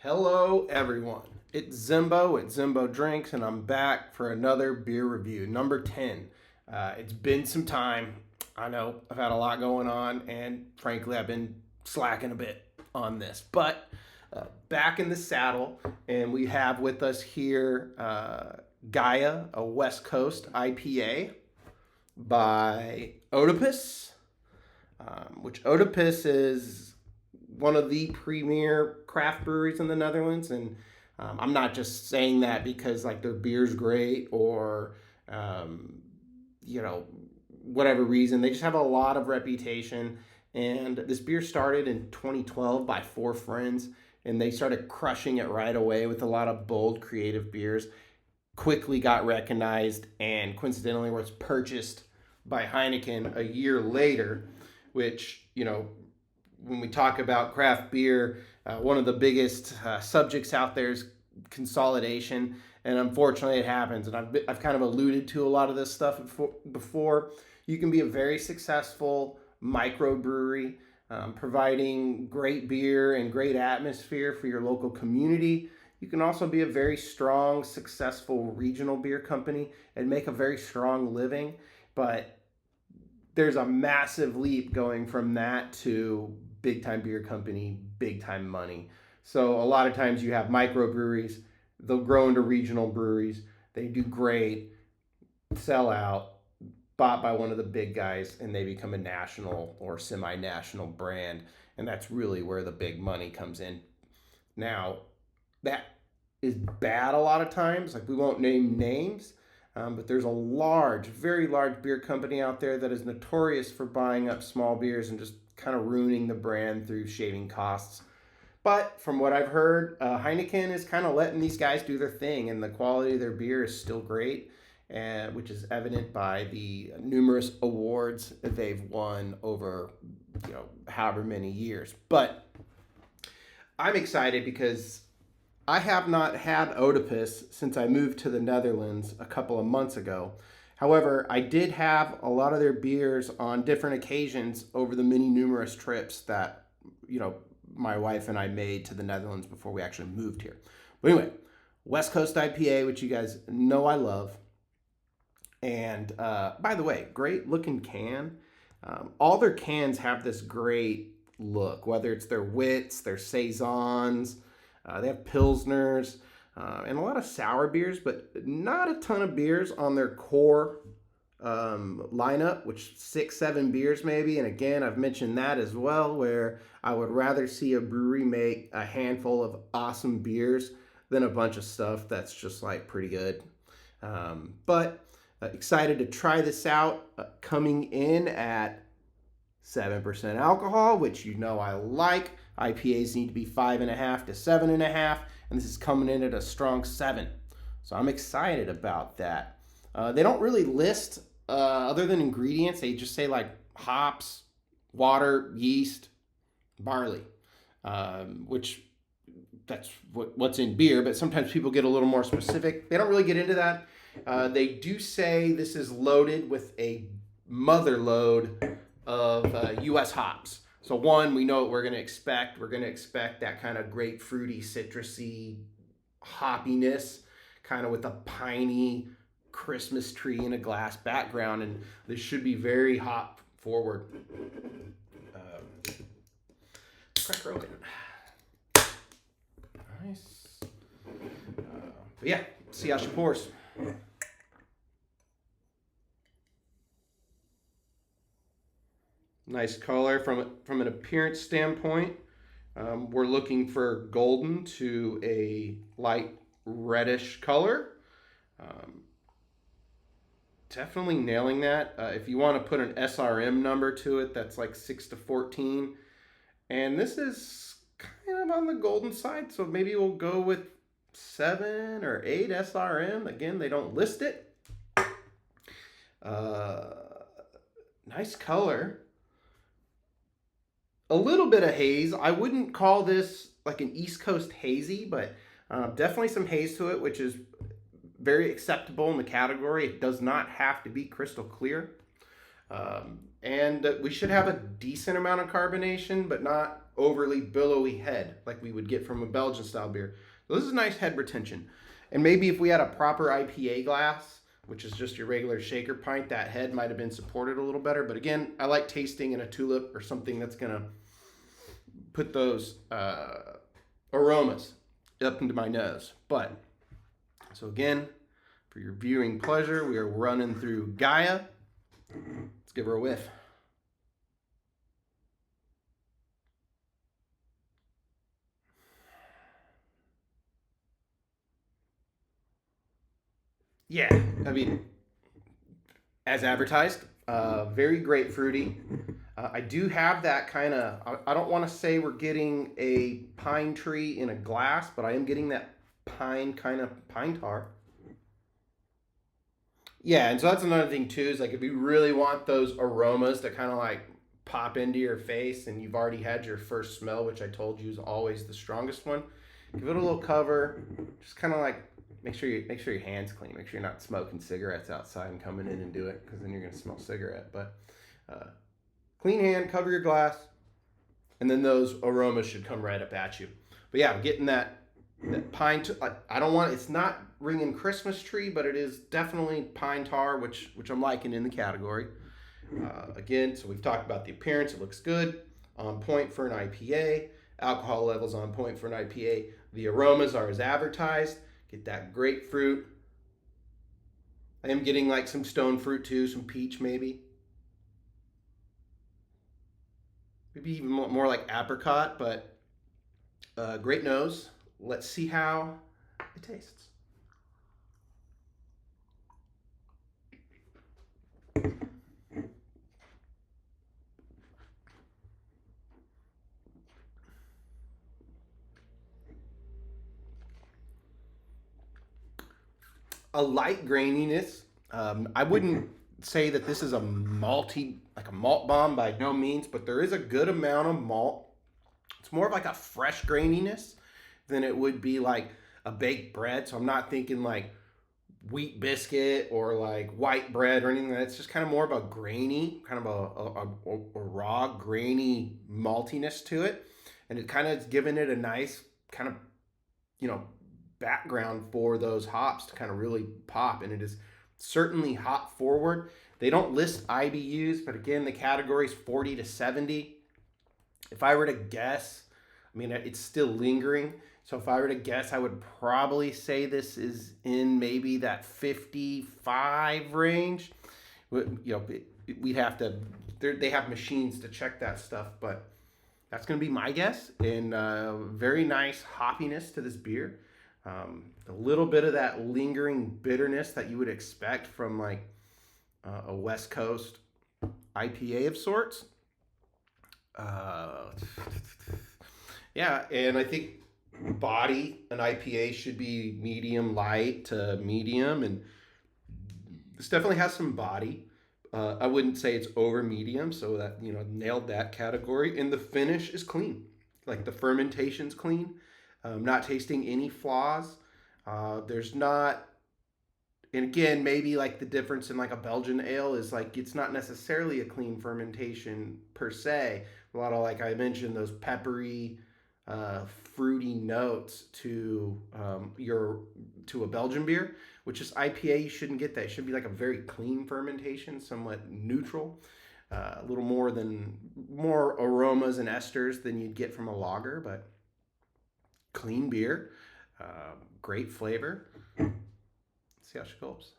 Hello everyone, it's Zimbo at Zimbo Drinks and I'm back for another beer review, number 10. It's been some time. I know I've had a lot going on and frankly I've been slacking a bit on this, but back in the saddle, and we have with us here Gaia, a West Coast IPA by Oedipus, which Oedipus is one of the premier craft breweries in the Netherlands, and I'm not just saying that because like their beer's great or whatever reason. They just have a lot of reputation, and this beer started in 2012 by four friends, and they started crushing it right away with a lot of bold, creative beers. Quickly got recognized, and coincidentally was purchased by Heineken a year later, which when we talk about craft beer, one of the biggest subjects out there is consolidation, and unfortunately it happens. And I've kind of alluded to a lot of this stuff before. You can be a very successful microbrewery, providing great beer and great atmosphere for your local community. You can also be a very strong, successful regional beer company and make a very strong living, but there's a massive leap going from that to big time beer company, big time money. So a lot of times you have microbreweries, they'll grow into regional breweries, they do great, sell out, bought by one of the big guys, and they become a national or semi-national brand. And that's really where the big money comes in. Now, that is bad a lot of times. Like, we won't name names, but there's a very large beer company out there that is notorious for buying up small beers and just kind of ruining the brand through shaving costs. But from what I've heard, Heineken is kind of letting these guys do their thing, and the quality of their beer is still great, which is evident by the numerous awards that they've won over however many years. But I'm excited because I have not had Oedipus since I moved to the Netherlands a couple of months ago. However, I did have a lot of their beers on different occasions over the many numerous trips that, my wife and I made to the Netherlands before we actually moved here. But anyway, West Coast IPA, which you guys know I love. And by the way, great looking can. All their cans have this great look, whether it's their wits, their saisons, they have pilsners, and a lot of sour beers, but not a ton of beers on their core lineup, which 6-7 beers maybe. And again, I've mentioned that as well, where I would rather see a brewery make a handful of awesome beers than a bunch of stuff that's just like pretty good. But excited to try this out. Coming in at 7% alcohol, which I like. IPAs need to be 5.5 to 7.5, and this is coming in at a strong 7. So I'm excited about that. They don't really list other than ingredients. They just say like hops, water, yeast, barley, which that's what's in beer, but sometimes people get a little more specific. They don't really get into that. They do say this is loaded with a motherload of U.S. hops. So one, we know what we're going to expect. We're going to expect that kind of grapefruity, citrusy hoppiness, kind of with a piney Christmas tree in a glass background, and this should be very hop forward. Crack her open. Nice. But yeah, see how she pours. Nice color from an appearance standpoint. We're looking for golden to a light reddish color. Definitely nailing that. If you want to put an SRM number to it, that's like 6 to 14. And this is kind of on the golden side, so maybe we'll go with 7 or 8 SRM. Again, they don't list it. Nice color. A little bit of haze. I wouldn't call this like an East Coast hazy, but definitely some haze to it, which is very acceptable in the category. It does not have to be crystal clear. And we should have a decent amount of carbonation, but not overly billowy head like we would get from a Belgian style beer. So this is nice head retention. And maybe if we had a proper IPA glass, which is just your regular shaker pint, that head might have been supported a little better. But again, I like tasting in a tulip or something that's going to put those aromas up into my nose. But, so again, for your viewing pleasure, we are running through Gaia. Let's give her a whiff. Yeah, I mean, as advertised, very grapefruity. I do have that kind of, I don't want to say we're getting a pine tree in a glass, but I am getting that pine kind of pine tar. Yeah, and so that's another thing too, is like if you really want those aromas to kind of like pop into your face and you've already had your first smell, which I told you is always the strongest one, give it a little cover, just kind of like make sure your hands clean, make sure you're not smoking cigarettes outside and coming in and do it, because then you're going to smell cigarette. But clean hand, cover your glass, and then those aromas should come right up at you. But yeah, I'm getting that pine. I don't want. It's not ringing Christmas tree, but it is definitely pine tar, which I'm liking in the category. Again, so we've talked about the appearance. It looks good, on point for an IPA. Alcohol levels on point for an IPA. The aromas are as advertised. Get that grapefruit. I am getting like some stone fruit too, some peach maybe. Maybe even more like apricot, but great nose. Let's see how it tastes. A light graininess. I wouldn't say that this is a malty, like a malt bomb by no means, but there is a good amount of malt. It's more of like a fresh graininess than it would be like a baked bread. So I'm not thinking like wheat biscuit or like white bread or anything. It's just kind of more of a grainy, kind of a raw, grainy maltiness to it. And it kind of is giving it a nice kind of, you know, background for those hops to kind of really pop. And it is certainly hop forward. They don't list IBUs, but again, the category is 40 to 70. If I were to guess, I mean, it's still lingering. So if I were to guess, I would probably say this is in maybe that 55 range. You know, we'd have to, they have machines to check that stuff, but that's going to be my guess. And very nice hoppiness to this beer. A little bit of that lingering bitterness that you would expect from like a West Coast IPA of sorts. Yeah, and I think body, an IPA should be medium light to medium, and this definitely has some body. I wouldn't say it's over medium, so that, you know, nailed that category. And the finish is clean, like the fermentation's clean. Not tasting any flaws. There's not, and again, maybe like the difference in like a Belgian ale is like it's not necessarily a clean fermentation per se. A lot of, like I mentioned, those peppery, fruity notes to to a Belgian beer, which is IPA. You shouldn't get that. It should be like a very clean fermentation, somewhat neutral, a little more aromas and esters than you'd get from a lager, but clean beer, great flavor. Let's see how she goes.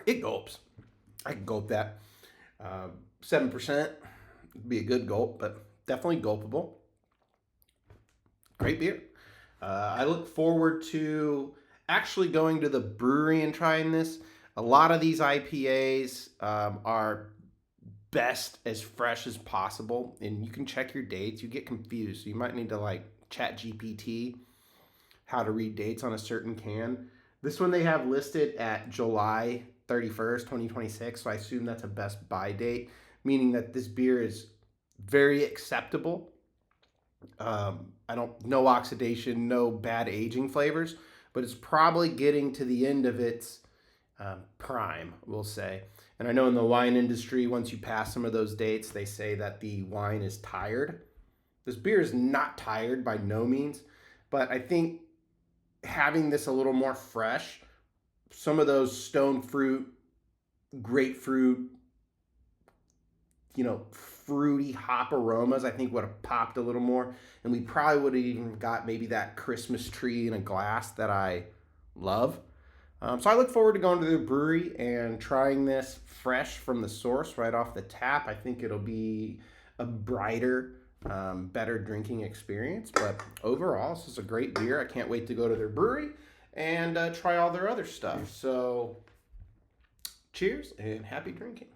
It gulps. I can gulp that. 7% would be a good gulp, but definitely gulpable. Great beer. I look forward to actually going to the brewery and trying this. A lot of these IPAs are best as fresh as possible, and you can check your dates. You get confused, so you might need to like chat GPT how to read dates on a certain can. This one they have listed at July 31st, 2026, so I assume that's a best buy date, meaning that this beer is very acceptable. No oxidation, no bad aging flavors, but it's probably getting to the end of its prime, we'll say. And I know in the wine industry, once you pass some of those dates, they say that the wine is tired. This beer is not tired by no means, but I think having this a little more fresh, some of those stone fruit, grapefruit, fruity hop aromas, I think would have popped a little more. And we probably would have even got maybe that Christmas tree in a glass that I love. So I look forward to going to the brewery and trying this fresh from the source right off the tap. I think it'll be a brighter, better drinking experience. But overall, this is a great beer. I can't wait to go to their brewery and try all their other stuff. So cheers and happy drinking.